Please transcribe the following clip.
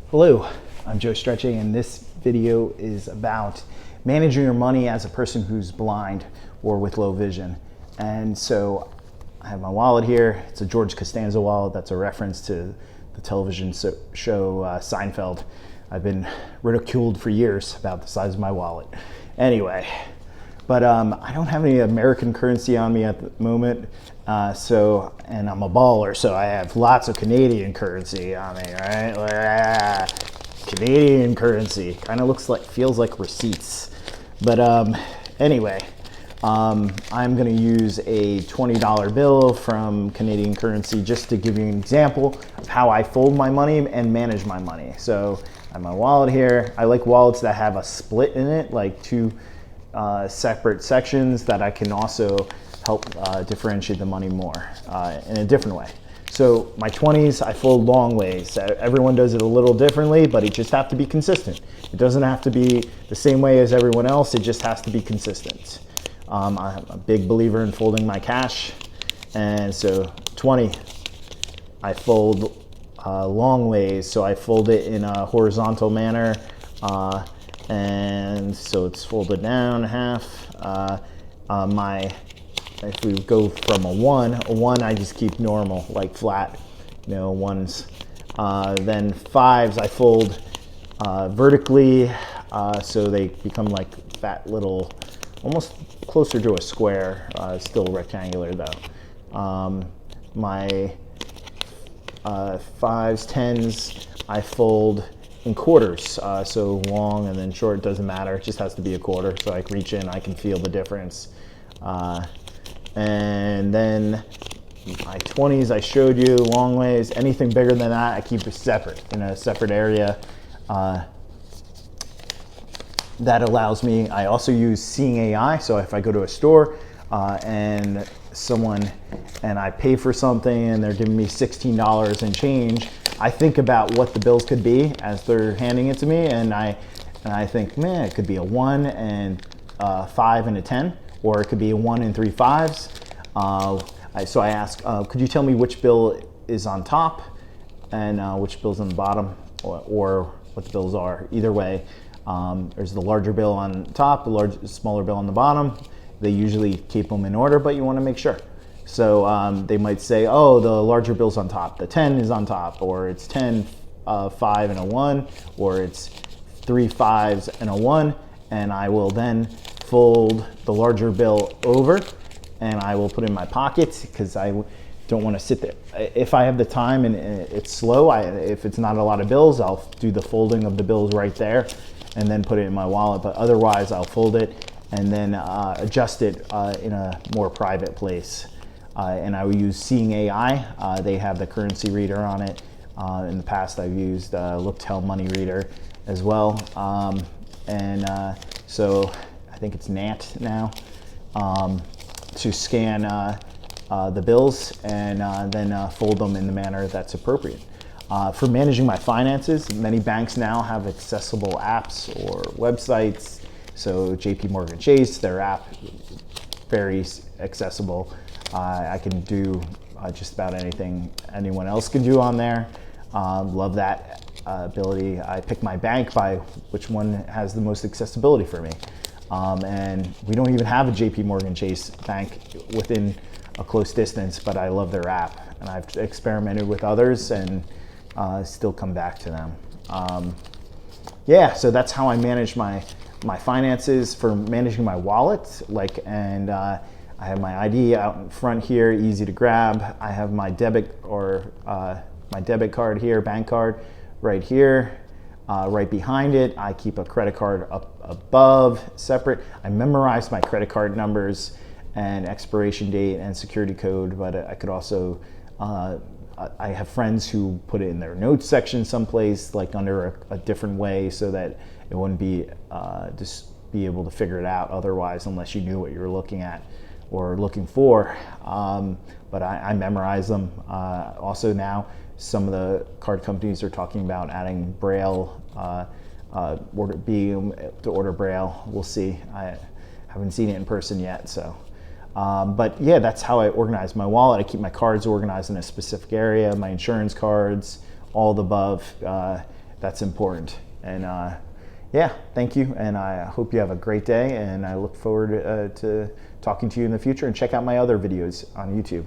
Hello, I'm Joe Strechay, and this video is about managing your money as a person who's blind or with low vision. And so I have my wallet here. It's a George Costanza wallet. That's a reference to the television show Seinfeld. I've been ridiculed for years about the size of my wallet. Anyway, but I don't have any American currency on me at the moment. And I'm a baller, so I have lots of Canadian currency on me, right? Canadian currency kind of feels like receipts. But anyway, I'm going to use a $20 bill from Canadian currency just to give you an example of how I fold my money and manage my money. So I have my wallet here. I like wallets that have a split in it, like two separate sections that I can also help differentiate the money more in a different way. So my 20s, I fold long ways. Everyone does it a little differently, but it just have to be consistent. It doesn't have to be the same way as everyone else. It just has to be consistent. I'm a big believer in folding my cash. And so 20, I fold long ways. So I fold it in a horizontal manner. And so it's folded down half. If we go from a one I just keep normal, like flat, ones. Then fives I fold vertically, so they become like fat little, almost closer to a square, still rectangular though. My fives, tens, I fold in quarters, so long and then short, doesn't matter, it just has to be a quarter, so I can reach in, I can feel the difference. And then my 20s I showed you, long ways. Anything bigger than that I keep it separate, in a separate area. That allows me, I also use Seeing AI, so if I go to a store and I pay for something and they're giving me $16 and change, I think about what the bills could be as they're handing it to me, and I think, man, it could be a 1 and a 5 and a 10. Or it could be a 1 and 3 fives. So I ask, could you tell me which bill is on top and which bill's on the bottom, or what the bills are? Either way, there's the larger bill on top, the smaller bill on the bottom. They usually keep them in order, but you want to make sure. So they might say, oh, the larger bill's on top, the 10 is on top, or it's 10, 5 and a 1, or it's 3 fives and a 1, and I will then fold the larger bill over and I will put it in my pocket because I don't want to sit there. If I have the time and it's slow, if it's not a lot of bills, I'll do the folding of the bills right there and then put it in my wallet. But otherwise, I'll fold it and then adjust it in a more private place. And I will use Seeing AI. They have the currency reader on it. In the past, I've used Looktel Money Reader as well. So I think it's NAT now, to scan the bills and then fold them in the manner that's appropriate. For managing my finances, many banks now have accessible apps or websites. So JP Morgan Chase, their app, very accessible. I can do just about anything anyone else can do on there. Love that ability. I pick my bank by which one has the most accessibility for me. And we don't even have a JP Morgan Chase bank within a close distance, but I love their app. And I've experimented with others and still come back to them. So that's how I manage my finances. For managing my wallet, I have my ID out in front here, easy to grab. I have my debit card here, bank card right here. Right behind it, I keep a credit card up above, separate. I memorize my credit card numbers and expiration date and security code, but I could also, I have friends who put it in their notes section someplace, like under a different way, so that it wouldn't be just be able to figure it out otherwise, unless you knew what you were looking at or looking for. But I memorize them. Also now, some of the card companies are talking about adding Braille, being to order Braille. We'll see. I haven't seen it in person yet, so. But yeah, that's how I organize my wallet. I keep my cards organized in a specific area, my insurance cards, all the above. That's important. And yeah, thank you. And I hope you have a great day. And I look forward to talking to you in the future. And check out my other videos on YouTube.